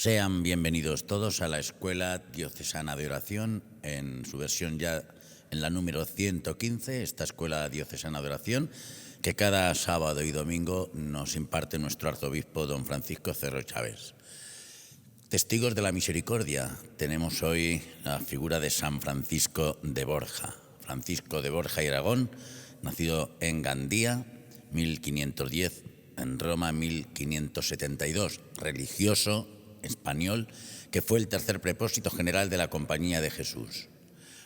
Sean bienvenidos todos a la Escuela Diocesana de Oración, en su versión ya en la número 115, esta Escuela Diocesana de Oración, que cada sábado y domingo nos imparte nuestro arzobispo don Francisco Cerro Chávez. Testigos de la misericordia, tenemos hoy la figura de San Francisco de Borja. Francisco de Borja y Aragón, nacido en Gandía, 1510, en Roma, 1572, religioso español, que fue el tercer prepósito general de la Compañía de Jesús.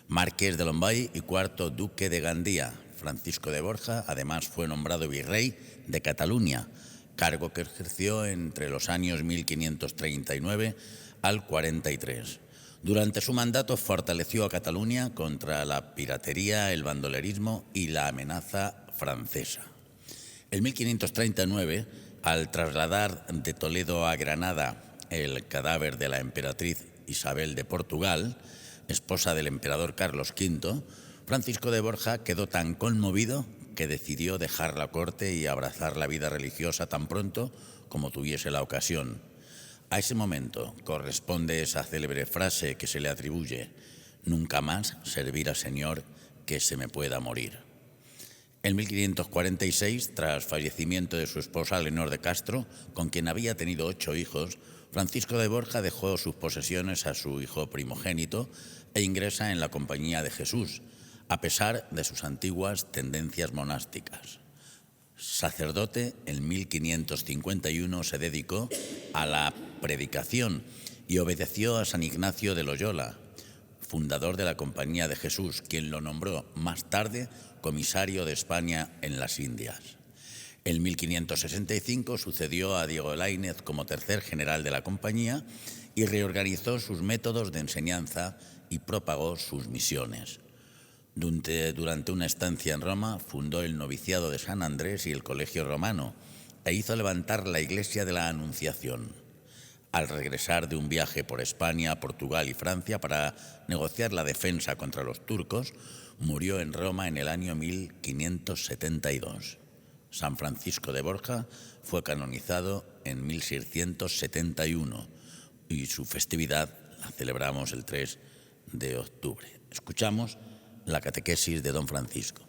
Marqués de Lombay y cuarto duque de Gandía. Francisco de Borja, además, fue nombrado virrey de Cataluña, cargo que ejerció entre los años 1539 al 43. Durante su mandato fortaleció a Cataluña contra la piratería, el bandolerismo y la amenaza francesa. En 1539, al trasladar de Toledo a Granada el cadáver de la emperatriz Isabel de Portugal, esposa del emperador Carlos V, Francisco de Borja quedó tan conmovido que decidió dejar la corte y abrazar la vida religiosa tan pronto como tuviese la ocasión. A ese momento corresponde esa célebre frase que se le atribuye: «Nunca más servir al Señor que se me pueda morir». En 1546, tras fallecimiento de su esposa Leonor de Castro, con quien había tenido 8 hijos, Francisco de Borja dejó sus posesiones a su hijo primogénito e ingresa en la Compañía de Jesús, a pesar de sus antiguas tendencias monásticas. Sacerdote, en 1551 se dedicó a la predicación y obedeció a San Ignacio de Loyola, fundador de la Compañía de Jesús, quien lo nombró más tarde comisario de España en las Indias. En 1565 sucedió a Diego Laínez como tercer general de la Compañía y reorganizó sus métodos de enseñanza y propagó sus misiones. Durante una estancia en Roma fundó el noviciado de San Andrés y el Colegio Romano e hizo levantar la Iglesia de la Anunciación. Al regresar de un viaje por España, Portugal y Francia para negociar la defensa contra los turcos, murió en Roma en el año 1572. San Francisco de Borja fue canonizado en 1671 y su festividad la celebramos el 3 de octubre. Escuchamos la catequesis de don Francisco.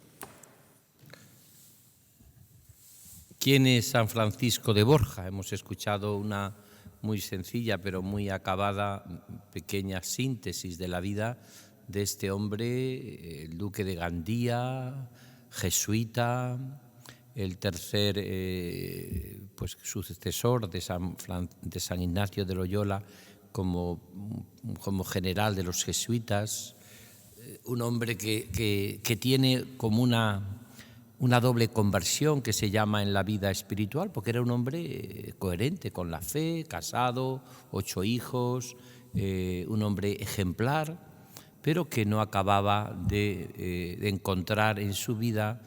¿Quién es San Francisco de Borja? Hemos escuchado una muy sencilla pero muy acabada pequeña síntesis de la vida de este hombre, el duque de Gandía, jesuita, el tercer sucesor de San Ignacio de Loyola como general de los jesuitas, un hombre que tiene como una doble conversión que se llama en la vida espiritual, porque era un hombre coherente con la fe, casado, 8 hijos, un hombre ejemplar, pero que no acababa de encontrar en su vida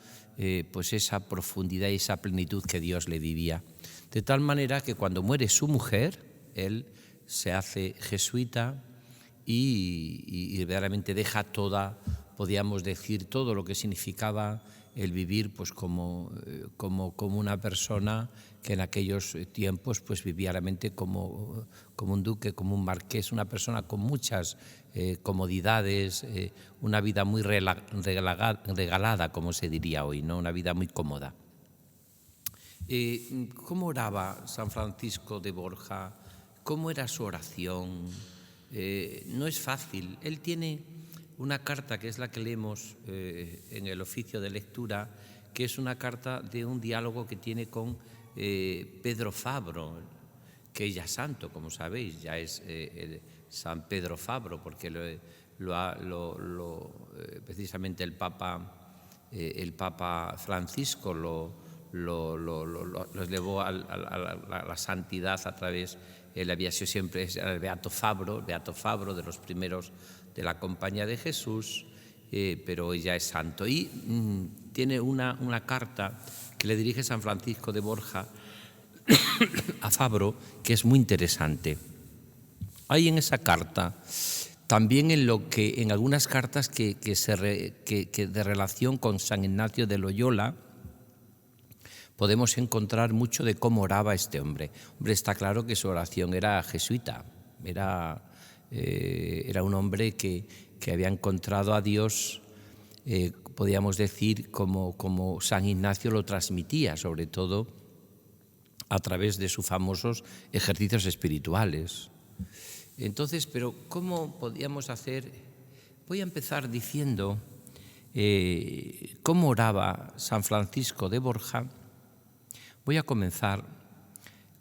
pues esa profundidad y esa plenitud que Dios le vivía. De tal manera que cuando muere su mujer, él se hace jesuita y verdaderamente deja podríamos decir, todo lo que significaba el vivir pues como una persona que en aquellos tiempos pues vivía realmente como un duque, como un marqués, una persona con muchas comodidades, una vida muy regalada, como se diría hoy, ¿no? Una vida muy cómoda. ¿Cómo oraba San Francisco de Borja? ¿Cómo era su oración? No es fácil. Él tiene una carta que es la que leemos en el oficio de lectura, que es una carta de un diálogo que tiene con Pedro Fabro, que es ya santo, como sabéis, ya es San Pedro Fabro, porque precisamente el Papa Francisco lo elevó a la santidad a través. Él había sido siempre el Beato Fabro de los primeros de la Compañía de Jesús, pero ya es santo. Y tiene una carta que le dirige San Francisco de Borja a Fabro, que es muy interesante. Hay en esa carta, también en algunas cartas que de relación con San Ignacio de Loyola, podemos encontrar mucho de cómo oraba este hombre. Hombre, está claro que su oración era jesuita, Era un hombre que había encontrado a Dios, podríamos decir, como San Ignacio lo transmitía, sobre todo a través de sus famosos ejercicios espirituales. Entonces, pero ¿cómo podíamos hacer? Voy a empezar diciendo cómo oraba San Francisco de Borja. Voy a comenzar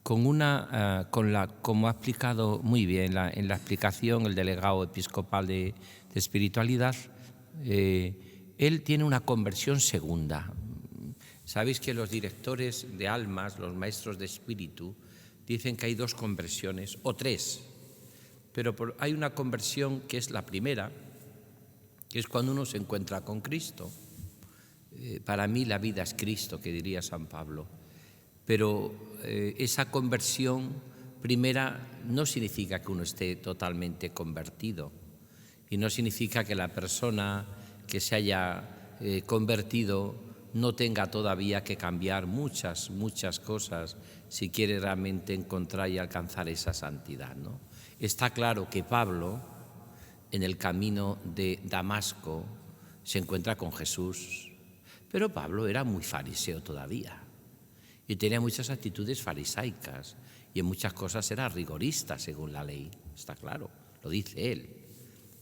como ha explicado muy bien en la explicación el delegado episcopal de espiritualidad. Él tiene una conversión segunda. Sabéis que los directores de almas, los maestros de espíritu, dicen que hay 2 conversiones, o 3, pero hay una conversión que es la primera, que es cuando uno se encuentra con Cristo. Para mí la vida es Cristo, que diría San Pablo. Pero esa conversión primera no significa que uno esté totalmente convertido, y no significa que la persona que se haya convertido no tenga todavía que cambiar muchas cosas si quiere realmente encontrar y alcanzar esa santidad, ¿no? Está claro que Pablo, en el camino de Damasco, se encuentra con Jesús, pero Pablo era muy fariseo todavía y tenía muchas actitudes farisaicas y en muchas cosas era rigorista según la ley, está claro, lo dice él.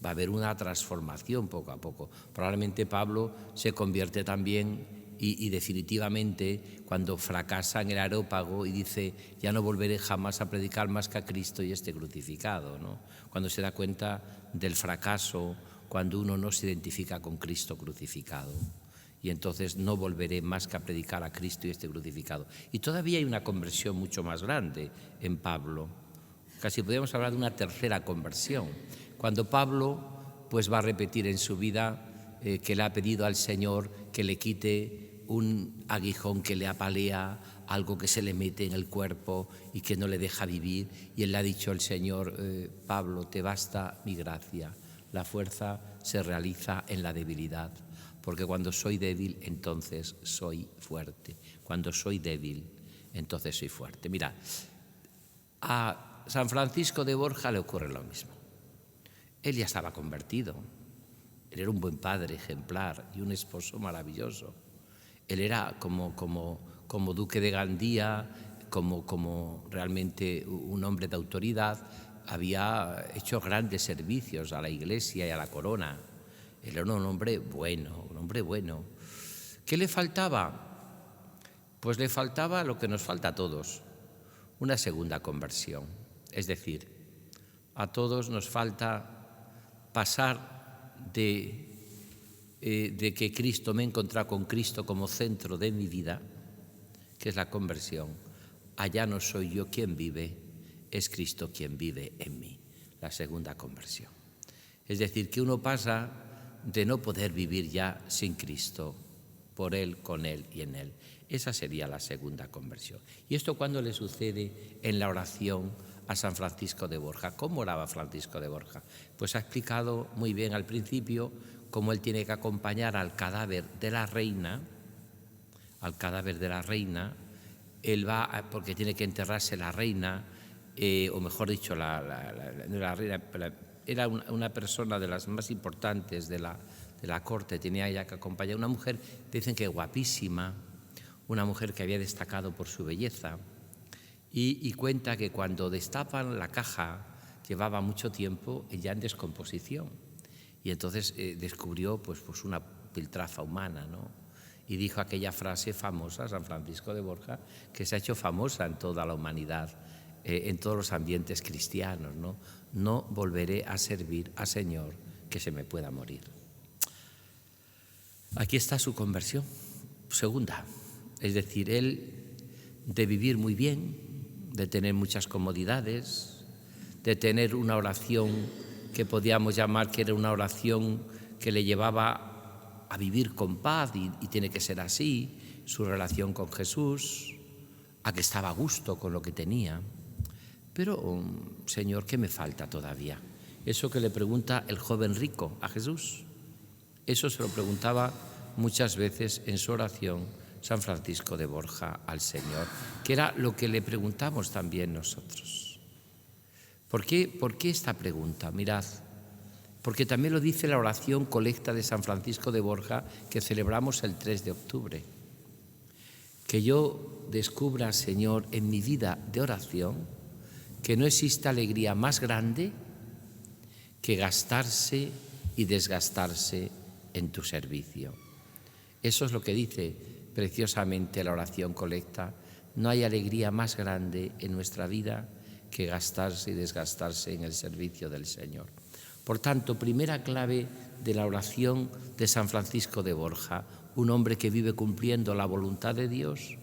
Va a haber una transformación poco a poco. Probablemente Pablo se convierte también y definitivamente cuando fracasa en el Areópago y dice ya no volveré jamás a predicar más que a Cristo y este crucificado, ¿no? Cuando se da cuenta del fracaso, cuando uno no se identifica con Cristo crucificado. Y entonces no volveré más que a predicar a Cristo y este crucificado. Y todavía hay una conversión mucho más grande en Pablo. Casi podríamos hablar de una tercera conversión. Cuando Pablo pues va a repetir en su vida que le ha pedido al Señor que le quite un aguijón que le apalea, algo que se le mete en el cuerpo y que no le deja vivir. Y él le ha dicho al Señor, Pablo, te basta mi gracia. La fuerza se realiza en la debilidad, porque cuando soy débil, entonces soy fuerte. Cuando soy débil, entonces soy fuerte. Mira, a San Francisco de Borja le ocurre lo mismo. Él ya estaba convertido. Él era un buen padre ejemplar y un esposo maravilloso. Él era como duque de Gandía, como realmente un hombre de autoridad. Había hecho grandes servicios a la Iglesia y a la corona. Él era un hombre bueno, ¿Qué le faltaba? Pues le faltaba lo que nos falta a todos, una segunda conversión. Es decir, a todos nos falta pasar de que Cristo, me he encontrado con Cristo como centro de mi vida, que es la conversión. Allá no soy yo quien vive, es Cristo quien vive en mí, la segunda conversión. Es decir, que uno pasa de no poder vivir ya sin Cristo, por Él, con Él y en Él. Esa sería la segunda conversión. ¿Y esto cuándo le sucede en la oración a San Francisco de Borja? ¿Cómo oraba Francisco de Borja? Pues ha explicado muy bien al principio cómo él tiene que acompañar al cadáver de la reina. Él va, porque tiene que enterrarse la reina, o mejor dicho, la reina, era una persona de las más importantes de la corte, tenía ella que acompañar a una mujer, dicen que guapísima, una mujer que había destacado por su belleza, y cuenta que cuando destapan la caja llevaba mucho tiempo ya en descomposición, y entonces descubrió pues una piltrafa humana, ¿no? Y dijo aquella frase famosa, San Francisco de Borja, que se ha hecho famosa en toda la humanidad, en todos los ambientes cristianos, ¿no? No volveré a servir al Señor que se me pueda morir. Aquí está su conversión segunda, es decir, él de vivir muy bien, de tener muchas comodidades, de tener una oración que podíamos llamar que era una oración que le llevaba a vivir con paz, y tiene que ser así, su relación con Jesús, a que estaba a gusto con lo que tenía. Pero, Señor, ¿qué me falta todavía? Eso que le pregunta el joven rico a Jesús, eso se lo preguntaba muchas veces en su oración San Francisco de Borja al Señor, que era lo que le preguntamos también nosotros. ¿Por qué esta pregunta? Mirad, porque también lo dice la oración colecta de San Francisco de Borja que celebramos el 3 de octubre. Que yo descubra, Señor, en mi vida de oración, que no existe alegría más grande que gastarse y desgastarse en tu servicio. Eso es lo que dice preciosamente la oración colecta. No hay alegría más grande en nuestra vida que gastarse y desgastarse en el servicio del Señor. Por tanto, primera clave de la oración de San Francisco de Borja, un hombre que vive cumpliendo la voluntad de Dios,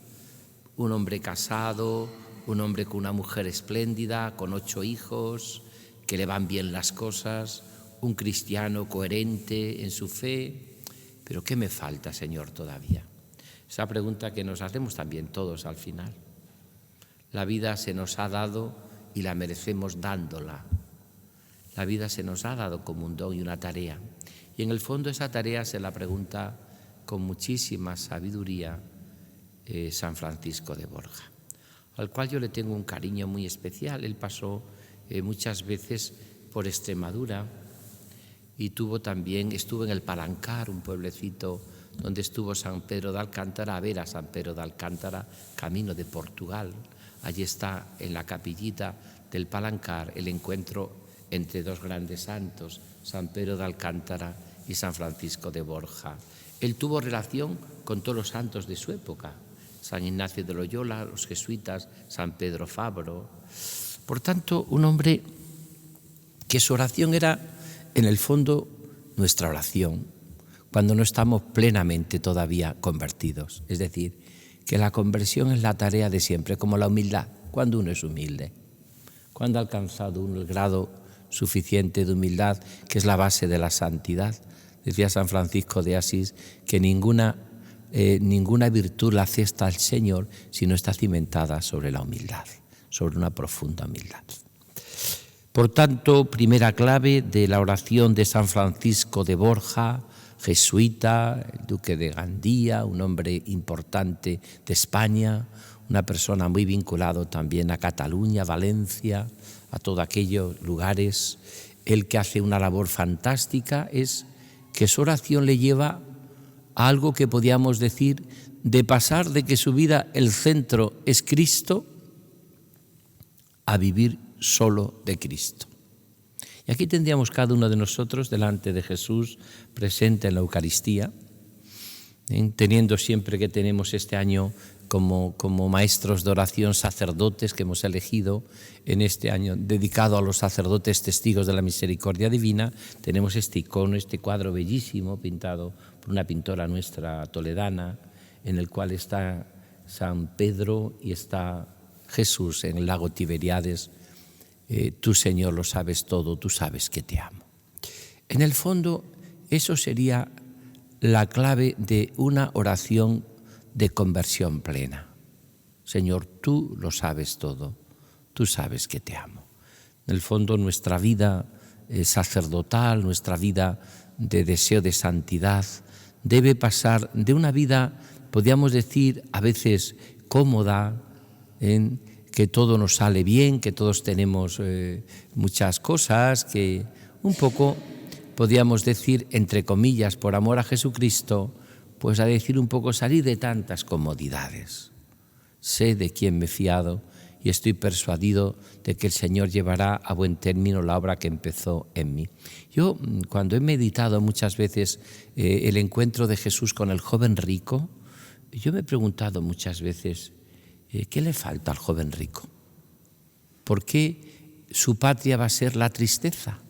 un hombre casado, un hombre con una mujer espléndida, con 8 hijos, que le van bien las cosas, un cristiano coherente en su fe. Pero ¿qué me falta, Señor, todavía? Esa pregunta que nos hacemos también todos al final. La vida se nos ha dado y la merecemos dándola. La vida se nos ha dado como un don y una tarea. Y en el fondo esa tarea se la pregunta con muchísima sabiduría San Francisco de Borja, al cual yo le tengo un cariño muy especial. Él pasó muchas veces por Extremadura y estuvo en el Palancar, un pueblecito donde estuvo San Pedro de Alcántara, a ver a San Pedro de Alcántara, camino de Portugal. Allí está, en la capillita del Palancar, el encuentro entre 2 grandes santos, San Pedro de Alcántara y San Francisco de Borja. Él tuvo relación con todos los santos de su época, San Ignacio de Loyola, los jesuitas, San Pedro Fabro. Por tanto, un hombre que su oración era, en el fondo, nuestra oración, cuando no estamos plenamente todavía convertidos. Es decir, que la conversión es la tarea de siempre, como la humildad, cuando uno es humilde, cuando ha alcanzado uno el grado suficiente de humildad, que es la base de la santidad. Decía San Francisco de Asís que ninguna virtud la cesta al Señor si no está cimentada sobre la humildad, sobre una profunda humildad. Por tanto, primera clave de la oración de San Francisco de Borja, jesuita, el duque de Gandía, un hombre importante de España, una persona muy vinculado también a Cataluña, Valencia, a todos aquellos lugares. Él, que hace una labor fantástica, es que su oración le lleva a algo que podríamos decir de pasar de que su vida, el centro es Cristo, a vivir solo de Cristo. Y aquí tendríamos cada uno de nosotros delante de Jesús, presente en la Eucaristía, teniendo siempre que tenemos este año como maestros de oración sacerdotes que hemos elegido en este año dedicado a los sacerdotes testigos de la misericordia divina. Tenemos este icono, este cuadro bellísimo pintado por una pintora nuestra toledana, en el cual está San Pedro y está Jesús en el lago Tiberíades. Tú, Señor, lo sabes todo, tú sabes que te amo. En el fondo, eso sería la clave de una oración de conversión plena. Señor, tú lo sabes todo, tú sabes que te amo. En el fondo, nuestra vida sacerdotal, nuestra vida de deseo de santidad, debe pasar de una vida, podríamos decir, a veces cómoda, que todo nos sale bien, que todos tenemos muchas cosas, que un poco, podríamos decir, entre comillas, por amor a Jesucristo, pues a decir un poco, salir de tantas comodidades. Sé de quién me he fiado y estoy persuadido de que el Señor llevará a buen término la obra que empezó en mí. Yo, cuando he meditado muchas veces el encuentro de Jesús con el joven rico, yo me he preguntado muchas veces, ¿qué le falta al joven rico? ¿Por qué su patria va a ser la tristeza?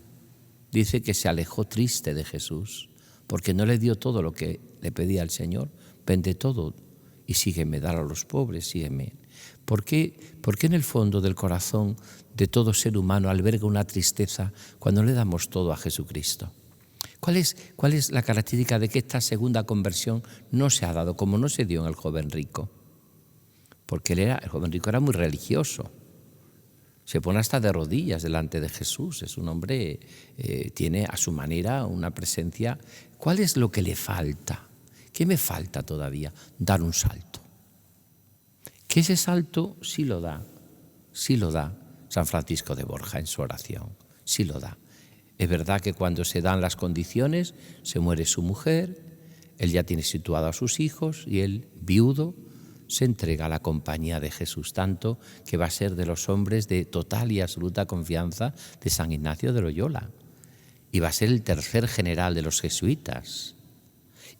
Dice que se alejó triste de Jesús, porque no le dio todo lo que le pedía al Señor. Vende todo y sígueme, dar a los pobres, sígueme. ¿Por qué en el fondo del corazón de todo ser humano alberga una tristeza cuando le damos todo a Jesucristo? ¿Cuál es la característica de que esta segunda conversión no se ha dado, como no se dio en el joven rico? Porque el joven rico era muy religioso. Se pone hasta de rodillas delante de Jesús. Es un hombre, tiene a su manera una presencia. ¿Cuál es lo que le falta? ¿Qué me falta todavía? Dar un salto. Que ese salto sí lo da. San San Francisco de Borja en su oración. Sí lo da. Es verdad que cuando se dan las condiciones, se muere su mujer, él ya tiene situado a sus hijos y él, viudo, se entrega a la compañía de Jesús, tanto que va a ser de los hombres de total y absoluta confianza de San Ignacio de Loyola. Y va a ser el tercer general de los jesuitas.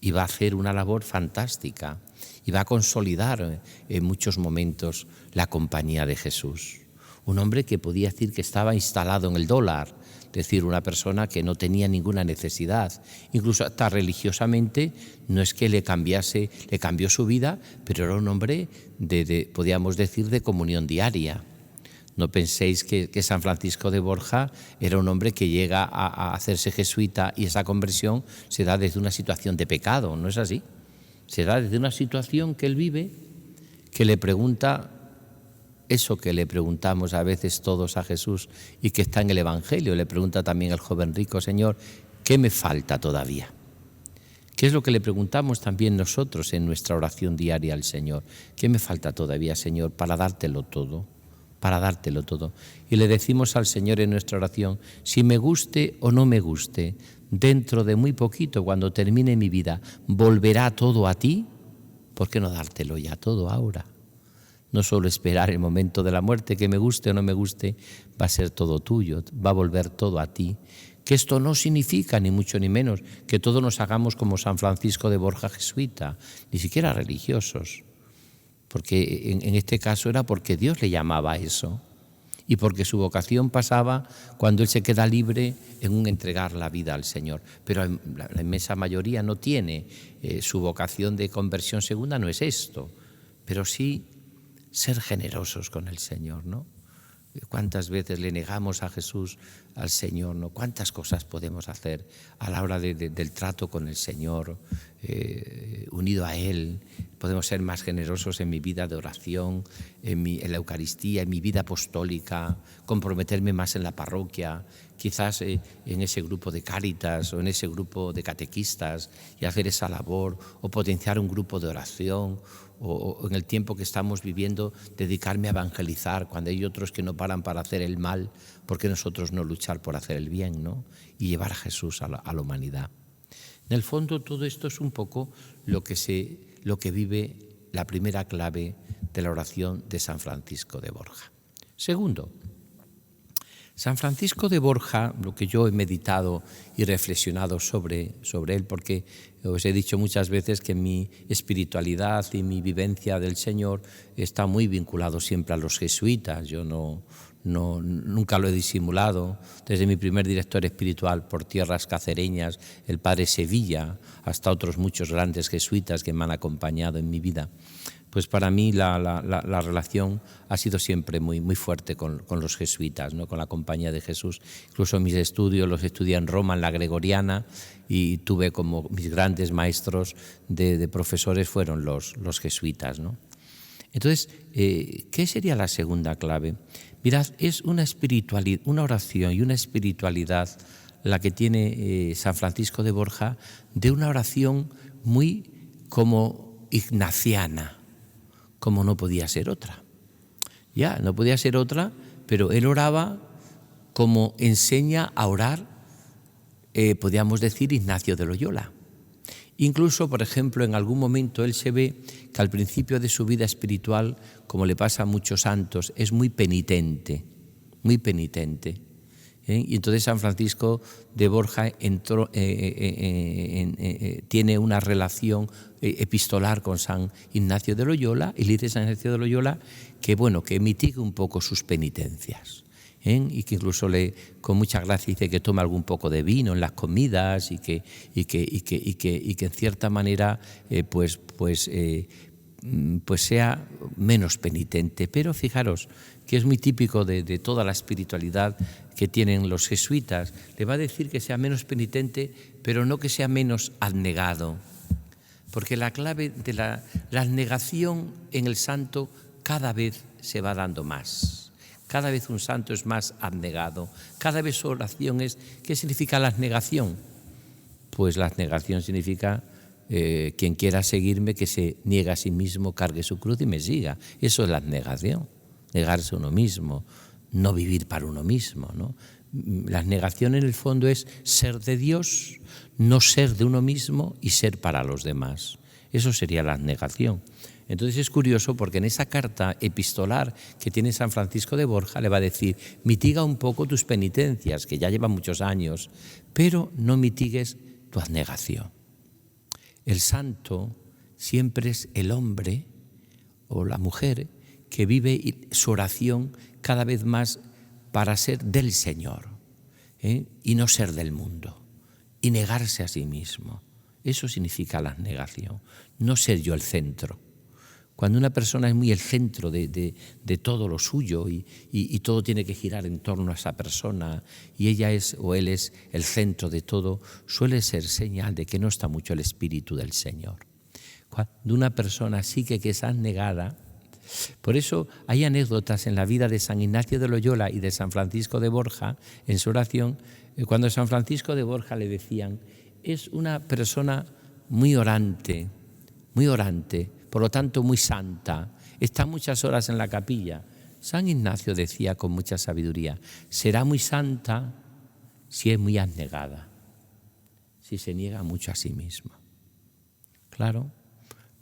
Y va a hacer una labor fantástica. Y va a consolidar en muchos momentos la compañía de Jesús. Un hombre que podía decir que estaba instalado en el dólar, es decir, una persona que no tenía ninguna necesidad. Incluso hasta religiosamente no es que le cambió su vida, pero era un hombre podríamos decir, de comunión diaria. No penséis que San Francisco de Borja era un hombre que llega a hacerse jesuita y esa conversión se da desde una situación de pecado, ¿no es así? Se da desde una situación que él vive, que le pregunta eso que le preguntamos a veces todos a Jesús y que está en el Evangelio. Le pregunta también el joven rico: Señor, ¿qué me falta todavía? ¿Qué es lo que le preguntamos también nosotros en nuestra oración diaria al Señor? ¿Qué me falta todavía, Señor, para dártelo todo? Para dártelo todo. Y le decimos al Señor en nuestra oración: si me guste o no me guste, dentro de muy poquito, cuando termine mi vida, ¿volverá todo a ti? ¿Por qué no dártelo ya todo ahora? No solo esperar el momento de la muerte, que me guste o no me guste, va a ser todo tuyo, va a volver todo a ti. Que esto no significa, ni mucho ni menos, que todos nos hagamos como San Francisco de Borja jesuita, ni siquiera religiosos. Porque en este caso era porque Dios le llamaba a eso y porque su vocación pasaba cuando él se queda libre en un entregar la vida al Señor. Pero la inmensa mayoría no tiene su vocación de conversión segunda, no es esto, pero sí ser generosos con el Señor, ¿no? ¿Cuántas veces le negamos a Jesús, al Señor, ¿no? ¿Cuántas cosas podemos hacer a la hora del trato con el Señor, unido a Él? Podemos ser más generosos en mi vida de oración, en la Eucaristía, en mi vida apostólica, comprometerme más en la parroquia, quizás en ese grupo de Cáritas o en ese grupo de catequistas y hacer esa labor, o potenciar un grupo de oración, o en el tiempo que estamos viviendo, dedicarme a evangelizar cuando hay otros que no paran para hacer el mal, ¿por qué nosotros no luchar por hacer el bien, ¿no? Y llevar a Jesús a la humanidad? En el fondo, todo esto es un poco lo que vive la primera clave de la oración de San Francisco de Borja. Segundo, San Francisco de Borja, lo que yo he meditado y reflexionado sobre él, porque os he dicho muchas veces que mi espiritualidad y mi vivencia del Señor está muy vinculado siempre a los jesuitas. Yo nunca lo he disimulado. Desde mi primer director espiritual por tierras cacereñas, el padre Sevilla, hasta otros muchos grandes jesuitas que me han acompañado en mi vida. Pues para mí la relación ha sido siempre muy, muy fuerte con los jesuitas, ¿no? Con la Compañía de Jesús. Incluso mis estudios los estudié en Roma, en la Gregoriana, y tuve como mis grandes maestros de profesores fueron los jesuitas, ¿no? Entonces, ¿qué sería la segunda clave? Mirad, es una espiritualidad, una oración y una espiritualidad la que tiene San Francisco de Borja, de una oración muy como ignaciana, como no podía ser otra. Ya, no podía ser otra, pero él oraba como enseña a orar, podríamos decir, Ignacio de Loyola. Incluso, por ejemplo, en algún momento él se ve que al principio de su vida espiritual, como le pasa a muchos santos, es muy penitente, muy penitente. Y entonces San Francisco de Borja tiene una relación epistolar con San Ignacio de Loyola y le dice a San Ignacio de Loyola que mitigue un poco sus penitencias. Y que incluso con mucha gracia dice que tome algún poco de vino en las comidas y que en cierta manera pues sea menos penitente. Pero fijaros que es muy típico de toda la espiritualidad que tienen los jesuitas. Le va a decir que sea menos penitente, pero no que sea menos abnegado. Porque la clave de la abnegación en el santo cada vez se va dando más. Cada vez un santo es más abnegado. Cada vez su oración es... ¿Qué significa la abnegación? Pues la abnegación significa quien quiera seguirme, que se niegue a sí mismo, cargue su cruz y me siga. Eso es la abnegación, negarse a uno mismo, no vivir para uno mismo, ¿no? La abnegación en el fondo es ser de Dios, no ser de uno mismo y ser para los demás. Eso sería la abnegación. Entonces es curioso porque en esa carta epistolar que tiene San Francisco de Borja le va a decir: mitiga un poco tus penitencias, que ya llevan muchos años, pero no mitigues tu abnegación. El santo siempre es el hombre o la mujer que vive su oración cada vez más para ser del Señor, y no ser del mundo, y negarse a sí mismo. Eso significa la abnegación, no ser yo el centro. Cuando una persona es muy el centro de todo lo suyo y todo tiene que girar en torno a esa persona y ella es o él es el centro de todo, suele ser señal de que no está mucho el Espíritu del Señor. Cuando una persona sí que es abnegada, por eso hay anécdotas en la vida de San Ignacio de Loyola y de San Francisco de Borja en su oración, cuando a San Francisco de Borja le decían: es una persona muy orante, por lo tanto muy santa, está muchas horas en la capilla. San Ignacio decía con mucha sabiduría: será muy santa si es muy abnegada, si se niega mucho a sí misma. Claro,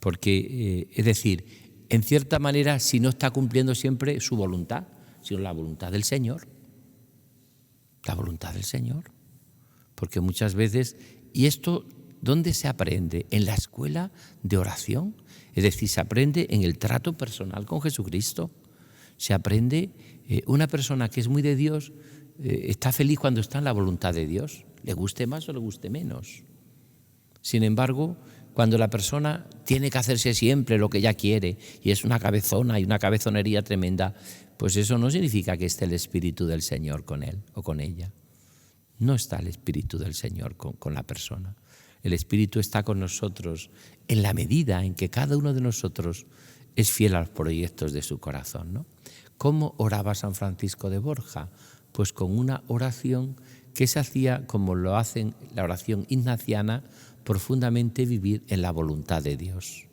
porque, es decir, en cierta manera, si no está cumpliendo siempre su voluntad, sino la voluntad del Señor. La voluntad del Señor. Porque muchas veces, ¿y esto dónde se aprende? En la escuela de oración. Es decir, se aprende en el trato personal con Jesucristo. Se aprende, una persona que es muy de Dios, está feliz cuando está en la voluntad de Dios, le guste más o le guste menos. Sin embargo, cuando la persona tiene que hacerse siempre lo que ella quiere y es una cabezona y una cabezonería tremenda, pues eso no significa que esté el Espíritu del Señor con él o con ella. No está el Espíritu del Señor con la persona. El Espíritu está con nosotros en la medida en que cada uno de nosotros es fiel a los proyectos de su corazón, ¿no? ¿Cómo oraba San Francisco de Borja? Pues con una oración que se hacía como lo hacen la oración ignaciana, profundamente vivir en la voluntad de Dios.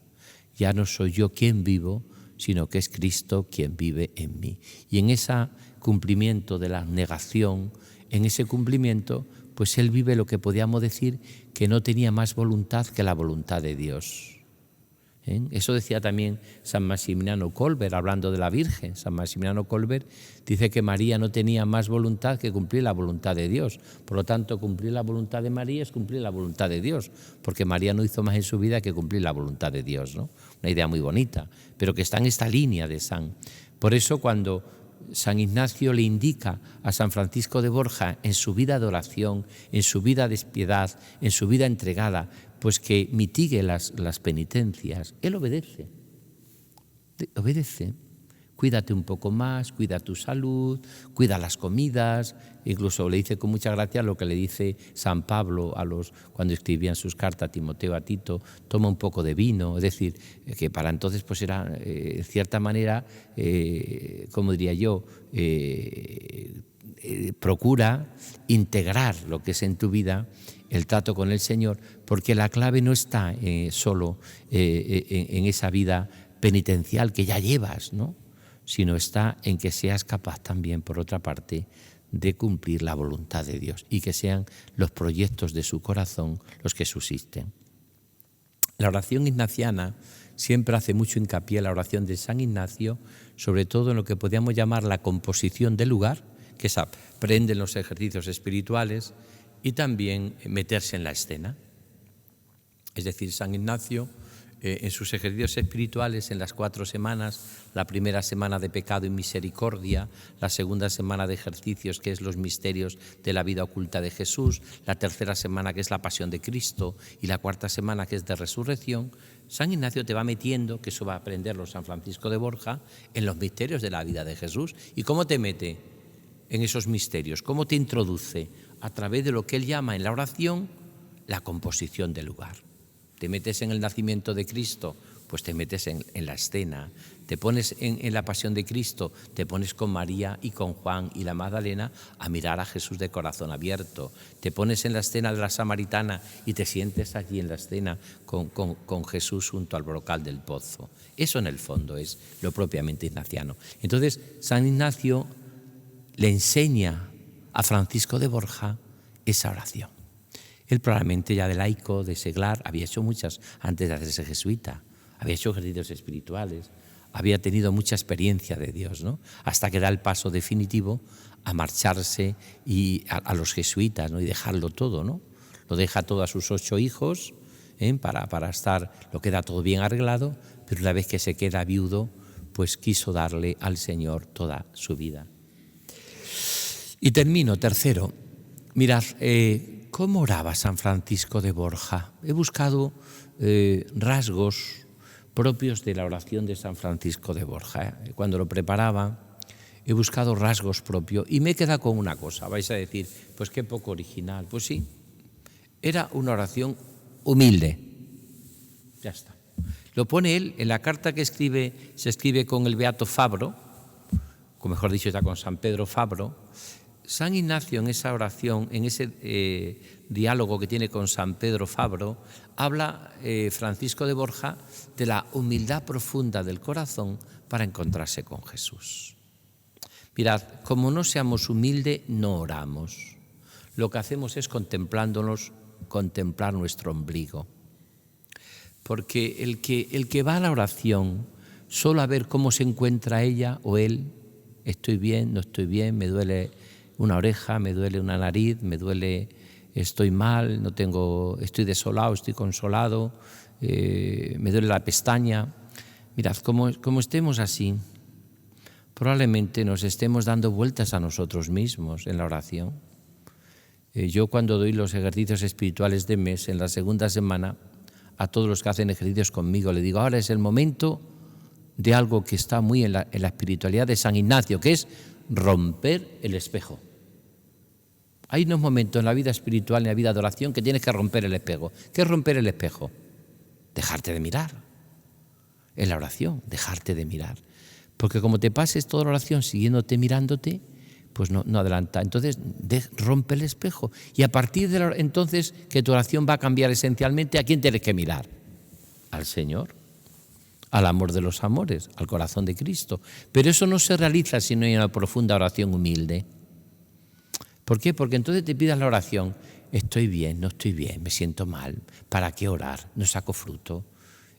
Ya no soy yo quien vivo, sino que es Cristo quien vive en mí. Y en ese cumplimiento de la abnegación, en ese cumplimiento, pues él vive lo que podíamos decir que no tenía más voluntad que la voluntad de Dios. Eso decía también San Maximiliano Kolbe, hablando de la Virgen. San Maximiliano Kolbe dice que María no tenía más voluntad que cumplir la voluntad de Dios. Por lo tanto, cumplir la voluntad de María es cumplir la voluntad de Dios, porque María no hizo más en su vida que cumplir la voluntad de Dios, ¿no? Una idea muy bonita, pero que está en esta línea de San. Por eso cuando San Ignacio le indica a San Francisco de Borja en su vida de oración, en su vida de piedad, en su vida entregada, pues que mitigue las penitencias, él obedece. Cuídate un poco más, cuida tu salud, cuida las comidas. Incluso le dice con mucha gracia lo que le dice San Pablo cuando escribían sus cartas a Timoteo, a Tito: toma un poco de vino. Es decir, que para entonces pues era, en cierta manera, como diría yo, procura integrar lo que es en tu vida el trato con el Señor, porque la clave no está solo en esa vida penitencial que ya llevas, ¿no? Sino está en que seas capaz también, por otra parte, de cumplir la voluntad de Dios y que sean los proyectos de su corazón los que subsisten. La oración ignaciana siempre hace mucho hincapié en la oración de San Ignacio, sobre todo en lo que podríamos llamar la composición del lugar, que se aprende en los ejercicios espirituales, y también meterse en la escena. Es decir, San Ignacio, en sus ejercicios espirituales, en las 4 semanas, la primera semana de pecado y misericordia, la segunda semana de ejercicios, que es los misterios de la vida oculta de Jesús, la tercera semana, que es la pasión de Cristo, y la cuarta semana, que es de resurrección, San Ignacio te va metiendo, que eso va a aprenderlo San Francisco de Borja, en los misterios de la vida de Jesús. ¿Y cómo te mete en esos misterios? ¿Cómo te introduce? A través de lo que él llama en la oración la composición del lugar. Te metes en el nacimiento de Cristo, pues te metes en la escena. Te pones en la pasión de Cristo, te pones con María y con Juan y la Magdalena a mirar a Jesús de corazón abierto. Te pones en la escena de la Samaritana y te sientes allí en la escena con Jesús junto al brocal del pozo. Eso en el fondo es lo propiamente ignaciano. Entonces, San Ignacio le enseña a Francisco de Borja esa oración. Él probablemente ya de laico, de seglar, había hecho muchas antes de hacerse jesuita, había hecho ejercicios espirituales, había tenido mucha experiencia de Dios, ¿no? Hasta que da el paso definitivo a marcharse y a los jesuitas, ¿no? Y dejarlo todo, ¿no? Lo deja todo a sus 8 hijos, para estar, lo queda todo bien arreglado, pero una vez que se queda viudo, pues quiso darle al Señor toda su vida. Y termino, tercero. Mirad, ¿cómo oraba San Francisco de Borja? He buscado rasgos propios de la oración de San Francisco de Borja. Cuando lo preparaba, he buscado rasgos propios y me he quedado con una cosa. Vais a decir, pues qué poco original. Pues sí, era una oración humilde. Ya está. Lo pone él en la carta que escribe, se escribe con el beato Fabro, o mejor dicho, está con San Pedro Fabro. San Ignacio en esa oración, en ese diálogo que tiene con San Pedro Fabro, habla Francisco de Borja de la humildad profunda del corazón para encontrarse con Jesús. Mirad, como no seamos humildes, no oramos. Lo que hacemos es contemplándonos, contemplar nuestro ombligo. Porque el que va a la oración solo a ver cómo se encuentra ella o él, estoy bien, no estoy bien, me duele una oreja, me duele una nariz, me duele, estoy mal, no tengo, estoy desolado, estoy consolado, me duele la pestaña. Mirad, como estemos así, probablemente nos estemos dando vueltas a nosotros mismos en la oración. Yo cuando doy los ejercicios espirituales de mes, en la segunda semana, a todos los que hacen ejercicios conmigo, le digo, ahora es el momento de algo que está muy en la espiritualidad de San Ignacio, que es romper el espejo. Hay unos momentos en la vida espiritual, en la vida de oración, que tienes que romper el espejo. ¿Qué es romper el espejo? Dejarte de mirar. En la oración, dejarte de mirar. Porque como te pases toda la oración siguiéndote, mirándote, pues no adelanta. Entonces, rompe el espejo. Y a partir de entonces, que tu oración va a cambiar esencialmente, ¿a quién tienes que mirar? Al Señor, al amor de los amores, al corazón de Cristo. Pero eso no se realiza si no hay una profunda oración humilde. ¿Por qué? Porque entonces te pidas la oración, estoy bien, no estoy bien, me siento mal, ¿para qué orar? No saco fruto,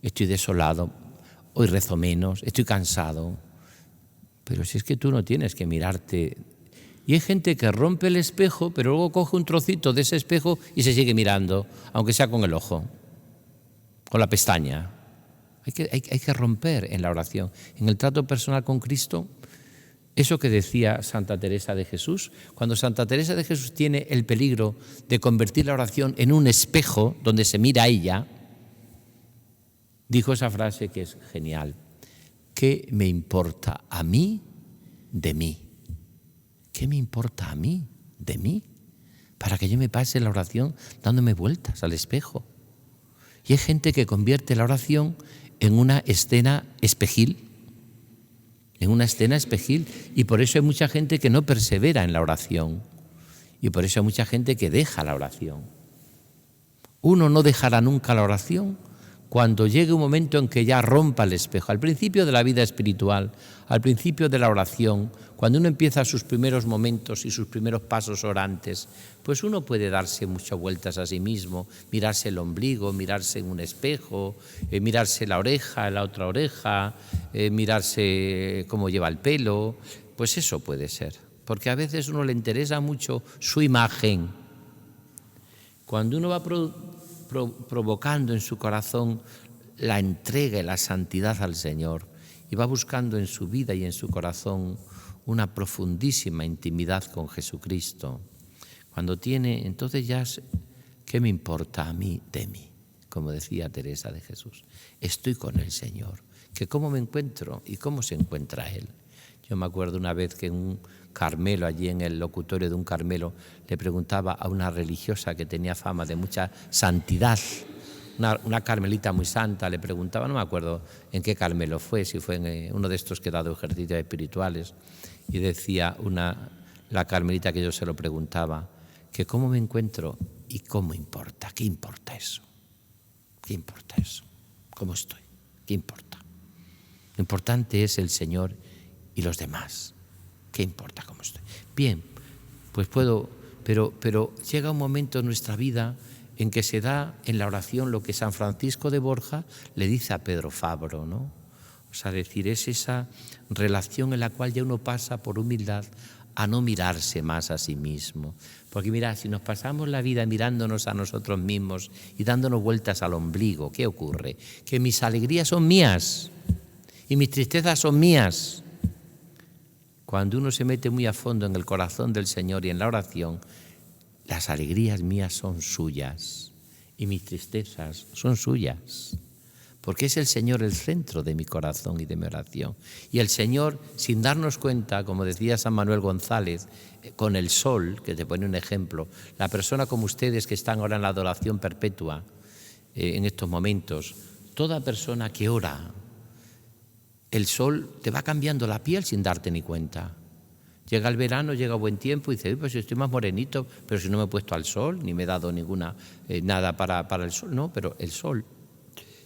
estoy desolado, hoy rezo menos, estoy cansado. Pero si es que tú no tienes que mirarte. Y hay gente que rompe el espejo, pero luego coge un trocito de ese espejo y se sigue mirando, aunque sea con el ojo, con la pestaña. Hay que romper en la oración. En el trato personal con Cristo, eso que decía Santa Teresa de Jesús, cuando Santa Teresa de Jesús tiene el peligro de convertir la oración en un espejo donde se mira a ella, dijo esa frase que es genial. ¿Qué me importa a mí de mí? ¿Qué me importa a mí de mí? Para que yo me pase la oración dándome vueltas al espejo. Y hay gente que convierte la oración en una escena espejil. Y por eso hay mucha gente que no persevera en la oración. Y por eso hay mucha gente que deja la oración. Uno no dejará nunca la oración cuando llegue un momento en que ya rompa el espejo. Al principio de la vida espiritual, al principio de la oración, cuando uno empieza sus primeros momentos y sus primeros pasos orantes, pues uno puede darse muchas vueltas a sí mismo, mirarse el ombligo, mirarse en un espejo, mirarse la oreja, la otra oreja, mirarse cómo lleva el pelo. Pues eso puede ser, porque a veces a uno le interesa mucho su imagen. Cuando uno va provocando en su corazón la entrega y la santidad al Señor y va buscando en su vida y en su corazón una profundísima intimidad con Jesucristo, cuando tiene, entonces ya, ¿qué me importa a mí de mí? Como decía Teresa de Jesús, estoy con el Señor, que cómo me encuentro y cómo se encuentra Él. Yo me acuerdo una vez que un Carmelo, allí en el locutorio de un Carmelo, le preguntaba a una religiosa que tenía fama de mucha santidad, una carmelita muy santa, le preguntaba, no me acuerdo en qué Carmelo fue, si fue en uno de estos que he dado ejercicios espirituales, y decía la carmelita que yo se lo preguntaba, que cómo me encuentro y cómo importa, ¿qué importa eso? ¿Qué importa eso? ¿Cómo estoy? ¿Qué importa? Lo importante es el Señor y los demás. ¿Qué importa cómo estoy? Bien, pues puedo, pero llega un momento en nuestra vida en que se da en la oración lo que San Francisco de Borja le dice a Pedro Fabro, ¿no? O sea, decir, es esa relación en la cual ya uno pasa por humildad a no mirarse más a sí mismo. Porque mira, si nos pasamos la vida mirándonos a nosotros mismos y dándonos vueltas al ombligo, ¿qué ocurre? Que mis alegrías son mías y mis tristezas son mías. Cuando uno se mete muy a fondo en el corazón del Señor y en la oración, las alegrías mías son suyas y mis tristezas son suyas. Porque es el Señor el centro de mi corazón y de mi oración. Y el Señor, sin darnos cuenta, como decía San Manuel González, con el sol, que te pone un ejemplo, la persona como ustedes que están ahora en la adoración perpetua, en estos momentos, toda persona que ora, el sol te va cambiando la piel sin darte ni cuenta. Llega el verano, llega buen tiempo y dices, pues estoy más morenito, pero si no me he puesto al sol, ni me he dado nada para el sol. No, pero el sol,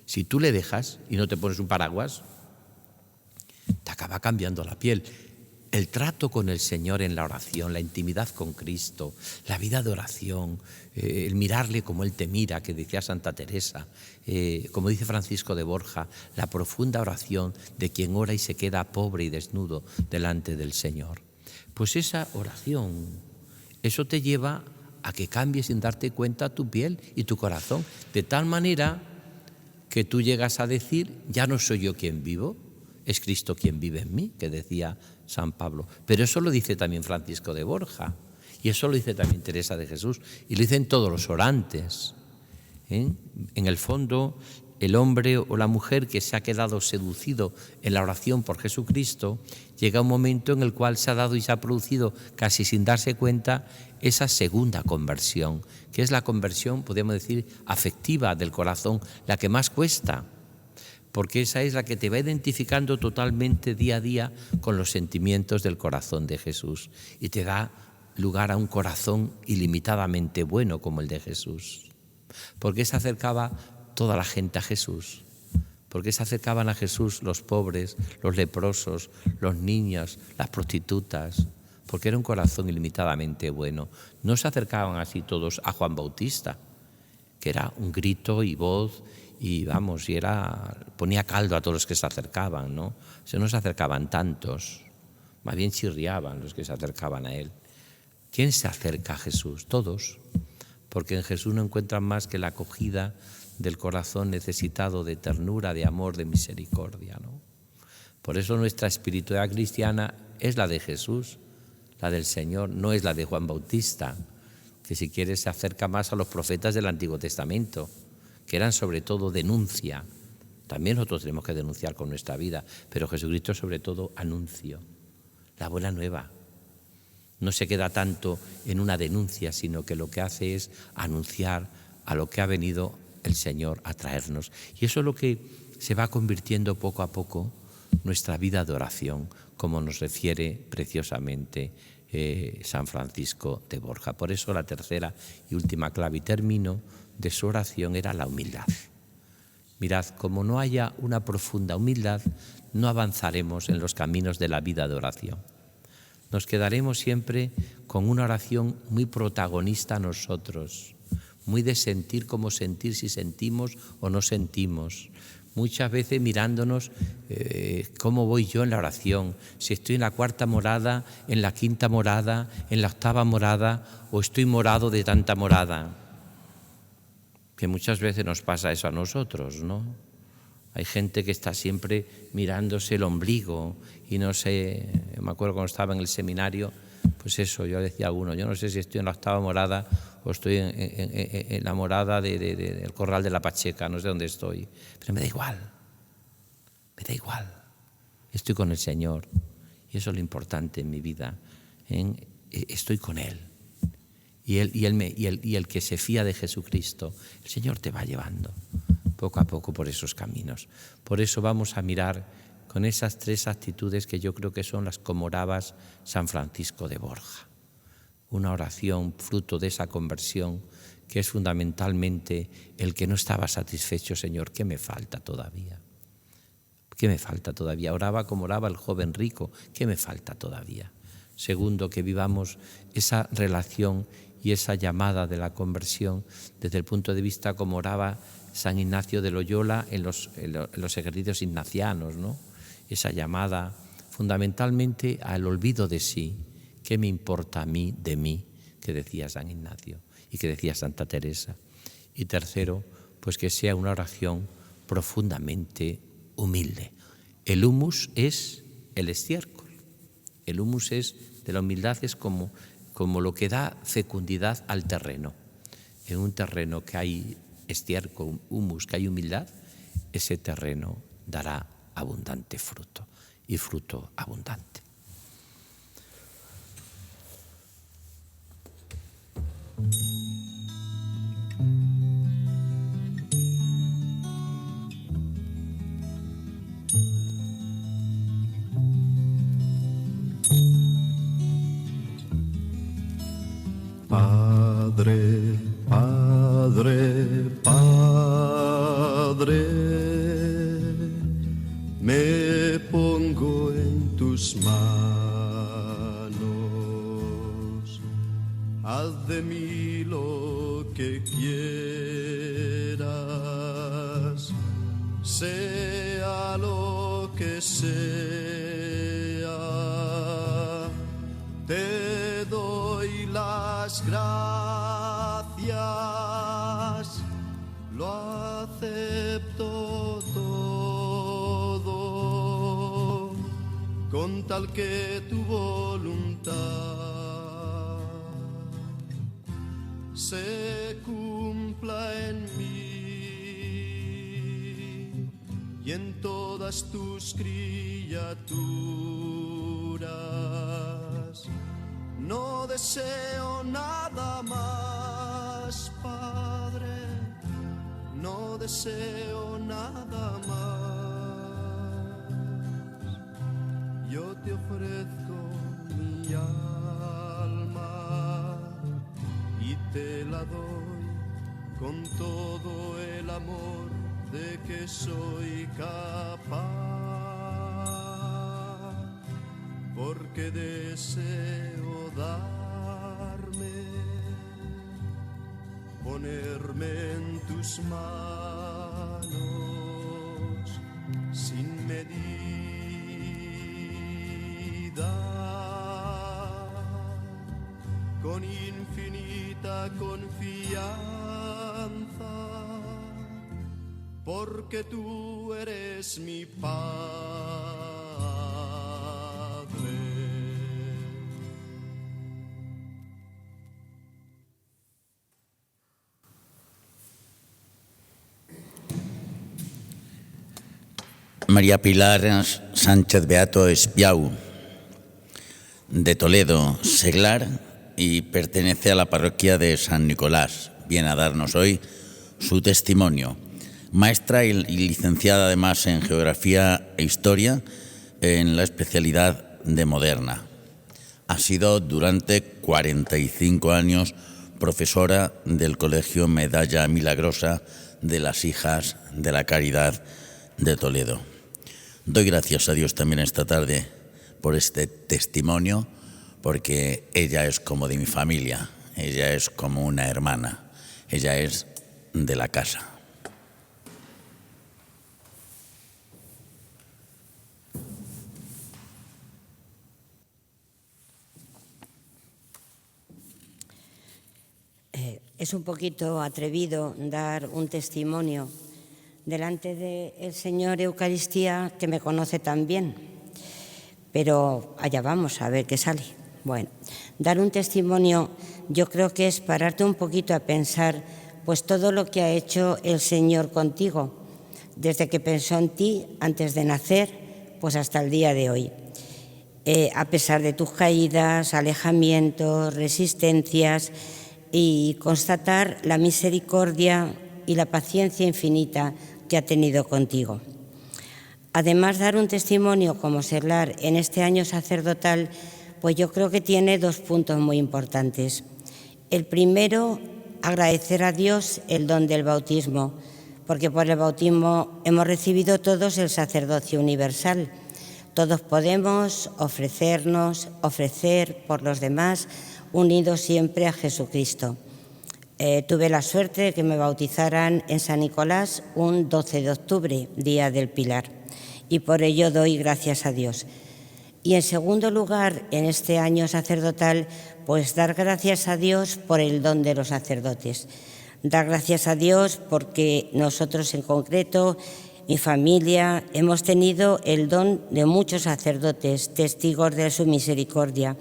si tú le dejas y no te pones un paraguas, te acaba cambiando la piel. El trato con el Señor en la oración, la intimidad con Cristo, la vida de oración, el mirarle como Él te mira, que decía Santa Teresa, como dice Francisco de Borja, la profunda oración de quien ora y se queda pobre y desnudo delante del Señor. Pues esa oración, eso te lleva a que cambies sin darte cuenta tu piel y tu corazón, de tal manera que tú llegas a decir, ya no soy yo quien vivo, es Cristo quien vive en mí, que decía San Pablo. Pero eso lo dice también Francisco de Borja, y eso lo dice también Teresa de Jesús, y lo dicen todos los orantes. En el fondo, el hombre o la mujer que se ha quedado seducido en la oración por Jesucristo, llega un momento en el cual se ha dado y se ha producido, casi sin darse cuenta, esa segunda conversión, que es la conversión, podríamos decir, afectiva del corazón, la que más cuesta, porque esa es la que te va identificando totalmente día a día con los sentimientos del corazón de Jesús y te da lugar a un corazón ilimitadamente bueno como el de Jesús. Porque se acercaba toda la gente a Jesús, porque se acercaban a Jesús los pobres, los leprosos, los niños, las prostitutas, porque era un corazón ilimitadamente bueno. No se acercaban así todos a Juan Bautista, que era un grito y voz y ponía caldo a todos los que se acercaban, ¿no? No se acercaban tantos, más bien chirriaban los que se acercaban a él. ¿Quién se acerca a Jesús? Todos, porque en Jesús no encuentran más que la acogida del corazón necesitado de ternura, de amor, de misericordia, ¿no? Por eso nuestra espiritualidad cristiana es la de Jesús, la del Señor, no es la de Juan Bautista, que si quieres se acerca más a los profetas del Antiguo Testamento, que eran sobre todo denuncia. También nosotros tenemos que denunciar con nuestra vida, pero Jesucristo sobre todo anuncio, la buena nueva. No se queda tanto en una denuncia, sino que lo que hace es anunciar a lo que ha venido el Señor a traernos. Y eso es lo que se va convirtiendo poco a poco nuestra vida de oración, como nos refiere preciosamente San Francisco de Borja. Por eso la tercera y última clave y término de su oración era la humildad. Mirad, como no haya una profunda humildad, no avanzaremos en los caminos de la vida de oración. Nos quedaremos siempre con una oración muy protagonista nosotros, muy de sentir como sentir, si sentimos o no sentimos. Muchas veces mirándonos cómo voy yo en la oración, si estoy en la cuarta morada, en la quinta morada, en la octava morada o estoy morado de tanta morada. Que muchas veces nos pasa eso a nosotros, ¿no? Hay gente que está siempre mirándose el ombligo y no sé, me acuerdo cuando estaba en el seminario, pues eso, yo decía a uno, yo no sé si estoy en la octava morada o estoy en la morada del Corral de la Pacheca, no sé dónde estoy, pero me da igual, estoy con el Señor y eso es lo importante en mi vida, estoy con Él. Y el que se fía de Jesucristo, el Señor te va llevando poco a poco por esos caminos. Por eso vamos a mirar con esas tres actitudes que yo creo que son las como oraba San Francisco de Borja. Una oración fruto de esa conversión que es fundamentalmente el que no estaba satisfecho, Señor, ¿qué me falta todavía? ¿Qué me falta todavía? Oraba como oraba el joven rico, ¿qué me falta todavía? Segundo, que vivamos esa relación y esa llamada de la conversión desde el punto de vista como oraba San Ignacio de Loyola en los ejercicios ignacianos, ¿no? Esa llamada fundamentalmente al olvido de sí. ¿Qué me importa a mí de mí? Que decía San Ignacio y que decía Santa Teresa. Y tercero, pues que sea una oración profundamente humilde. El humus es el estiércol. El humus de la humildad es como lo que da fecundidad al terreno. En un terreno que hay estiércol, humus, que hay humildad, ese terreno dará abundante fruto y fruto abundante. Padre, Padre, Padre, me pongo en tus manos, haz de mí lo que quieras, sea lo que sea, te doy las gracias, lo acepto todo, con tal que tu voluntad se cumpla en mí y en todas tus criaturas. No deseo nada más, Padre, no deseo nada más. Yo te ofrezco mi alma y te la doy con todo el amor de que soy capaz, porque deseo darme, ponerme en tus manos sin medida, con infinita confianza, porque tú eres mi Padre. María Pilar Sánchez Beato Espiau, de Toledo, seglar, y pertenece a la parroquia de San Nicolás. Viene a darnos hoy su testimonio. Maestra y licenciada además en Geografía e Historia en la especialidad de Moderna. Ha sido durante 45 años profesora del Colegio Medalla Milagrosa de las Hijas de la Caridad de Toledo. Doy gracias a Dios también esta tarde por este testimonio, porque ella es como de mi familia, ella es como una hermana, ella es de la casa. Es un poquito atrevido dar un testimonio delante del Señor Eucaristía, que me conoce tan bien, pero allá vamos a ver qué sale. Bueno, dar un testimonio yo creo que es pararte un poquito a pensar pues todo lo que ha hecho el Señor contigo, desde que pensó en ti antes de nacer, pues hasta el día de hoy. A pesar de tus caídas, alejamientos, resistencias, y constatar la misericordia y la paciencia infinita que ha tenido contigo. Además, dar un testimonio como seglar en este año sacerdotal, pues yo creo que tiene dos puntos muy importantes. El primero, agradecer a Dios el don del bautismo, porque por el bautismo hemos recibido todos el sacerdocio universal. Todos podemos ofrecer por los demás, unidos siempre a Jesucristo. Tuve la suerte de que me bautizaran en San Nicolás un 12 de octubre, Día del Pilar, y por ello doy gracias a Dios. Y en segundo lugar, en este año sacerdotal, pues dar gracias a Dios por el don de los sacerdotes. Dar gracias a Dios porque nosotros en concreto, mi familia, hemos tenido el don de muchos sacerdotes, testigos de su misericordia.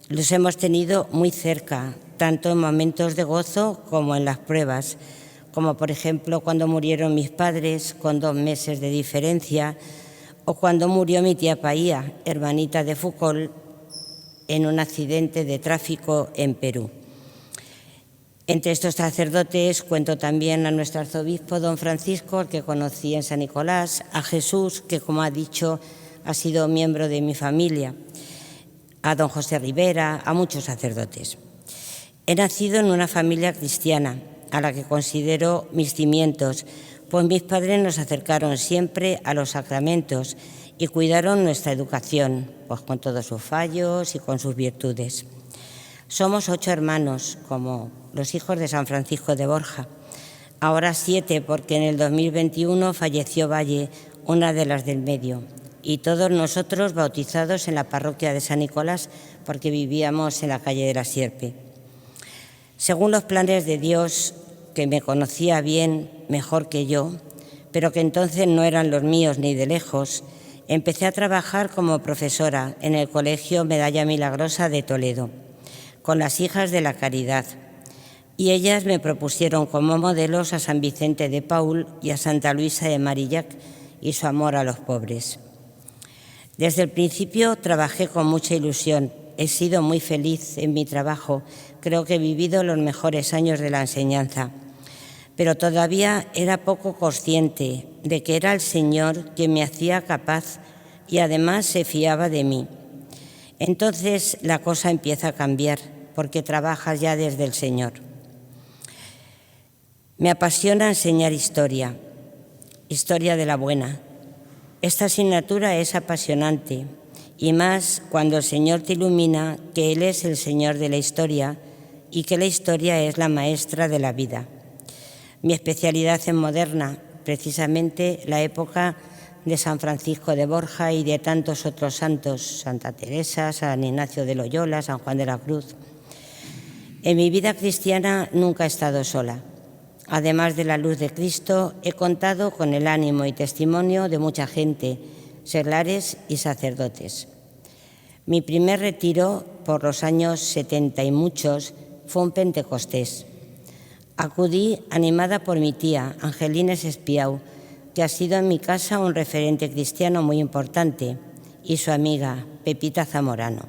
Los hemos tenido muy cerca, tanto en momentos de gozo como en las pruebas, como por ejemplo cuando murieron mis padres con 2 meses de diferencia, o cuando murió mi tía Paía, hermanita de Foucault, en un accidente de tráfico en Perú. Entre estos sacerdotes cuento también a nuestro arzobispo, don Francisco, al que conocí en San Nicolás, a Jesús, que como ha dicho, ha sido miembro de mi familia, a don José Rivera, a muchos sacerdotes. He nacido en una familia cristiana, a la que considero mis cimientos, pues mis padres nos acercaron siempre a los sacramentos y cuidaron nuestra educación, pues con todos sus fallos y con sus virtudes. Somos 8 hermanos, como los hijos de San Francisco de Borja. Ahora 7, porque en el 2021 falleció Valle, una de las del medio. Y todos nosotros bautizados en la parroquia de San Nicolás, porque vivíamos en la calle de la Sierpe. Según los planes de Dios, que me conocía bien, mejor que yo, pero que entonces no eran los míos ni de lejos, empecé a trabajar como profesora en el Colegio Medalla Milagrosa de Toledo, con las Hijas de la Caridad, y ellas me propusieron como modelos a San Vicente de Paúl y a Santa Luisa de Marillac y su amor a los pobres. Desde el principio trabajé con mucha ilusión, he sido muy feliz en mi trabajo, creo que he vivido los mejores años de la enseñanza, pero todavía era poco consciente de que era el Señor quien me hacía capaz y además se fiaba de mí. Entonces la cosa empieza a cambiar porque trabajas ya desde el Señor. Me apasiona enseñar historia de la buena. Esta asignatura es apasionante y más cuando el Señor te ilumina que Él es el Señor de la historia y que la historia es la maestra de la vida. Mi especialidad es moderna, precisamente la época de San Francisco de Borja y de tantos otros santos, Santa Teresa, San Ignacio de Loyola, San Juan de la Cruz. En mi vida cristiana nunca he estado sola. Además de la luz de Cristo, he contado con el ánimo y testimonio de mucha gente, seglares y sacerdotes. Mi primer retiro, por los años 70 y muchos, fue un Pentecostés. Acudí animada por mi tía, Angelines Espiau, que ha sido en mi casa un referente cristiano muy importante, y su amiga, Pepita Zamorano.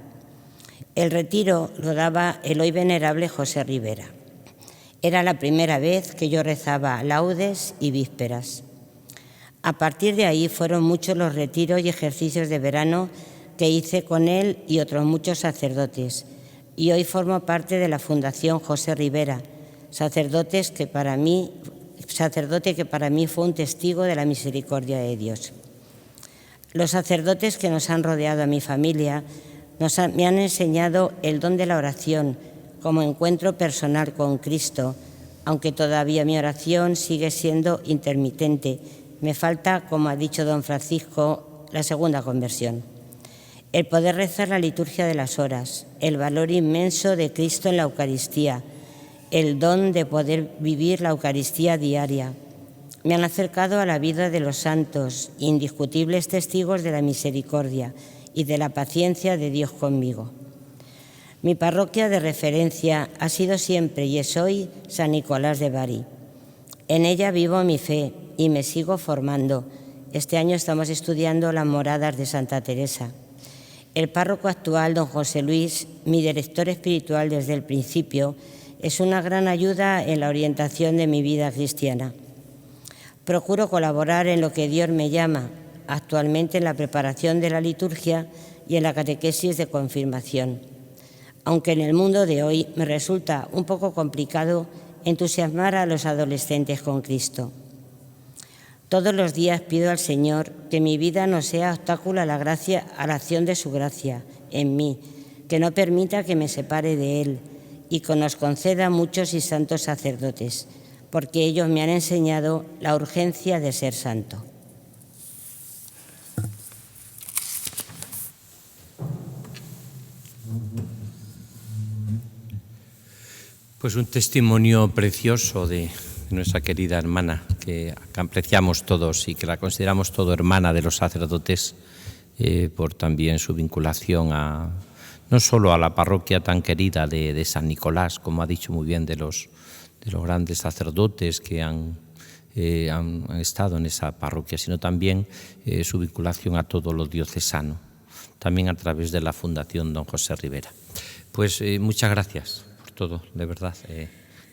El retiro lo daba el hoy venerable José Rivera. Era la primera vez que yo rezaba laudes y vísperas. A partir de ahí fueron muchos los retiros y ejercicios de verano que hice con él y otros muchos sacerdotes, y hoy formo parte de la Fundación José Rivera, sacerdote que para mí fue un testigo de la misericordia de Dios. Los sacerdotes que nos han rodeado a mi familia me han enseñado el don de la oración como encuentro personal con Cristo, aunque todavía mi oración sigue siendo intermitente. Me falta, como ha dicho don Francisco, la segunda conversión. El poder rezar la liturgia de las horas, el valor inmenso de Cristo en la Eucaristía, el don de poder vivir la Eucaristía diaria. Me han acercado a la vida de los santos, indiscutibles testigos de la misericordia y de la paciencia de Dios conmigo. Mi parroquia de referencia ha sido siempre y es hoy San Nicolás de Bari. En ella vivo mi fe y me sigo formando. Este año estamos estudiando las moradas de Santa Teresa. El párroco actual, don José Luis, mi director espiritual desde el principio, es una gran ayuda en la orientación de mi vida cristiana. Procuro colaborar en lo que Dios me llama, actualmente en la preparación de la liturgia y en la catequesis de confirmación, aunque en el mundo de hoy me resulta un poco complicado entusiasmar a los adolescentes con Cristo. Todos los días pido al Señor que mi vida no sea obstáculo a la acción de su gracia en mí, que no permita que me separe de Él y que nos conceda muchos y santos sacerdotes, porque ellos me han enseñado la urgencia de ser santo. Pues un testimonio precioso de nuestra querida hermana, que apreciamos todos y que la consideramos todo hermana de los sacerdotes, por también su vinculación no solo a la parroquia tan querida de San Nicolás, como ha dicho muy bien, de los grandes sacerdotes que han estado en esa parroquia, sino también su vinculación a todo lo diocesano, también a través de la Fundación Don José Rivera. Pues muchas gracias por todo, de verdad.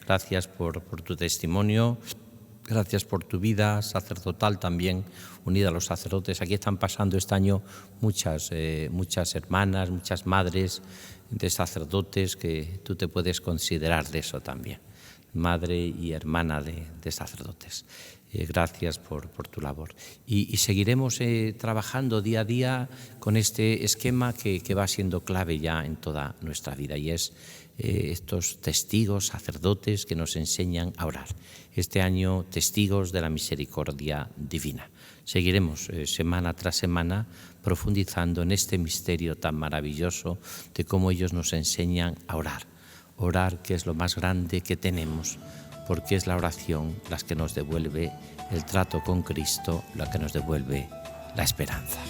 Gracias por tu testimonio, gracias por tu vida sacerdotal también, unida a los sacerdotes. Aquí están pasando este año muchas hermanas, muchas madres de sacerdotes que tú te puedes considerar de eso también, madre y hermana de sacerdotes. Gracias por tu labor. Y seguiremos trabajando día a día con este esquema que va siendo clave ya en toda nuestra vida, y es estos testigos, sacerdotes que nos enseñan a orar. Este año, testigos de la misericordia divina. Seguiremos semana tras semana profundizando en este misterio tan maravilloso de cómo ellos nos enseñan a orar. Orar, que es lo más grande que tenemos, porque es la oración la que nos devuelve el trato con Cristo, la que nos devuelve la esperanza.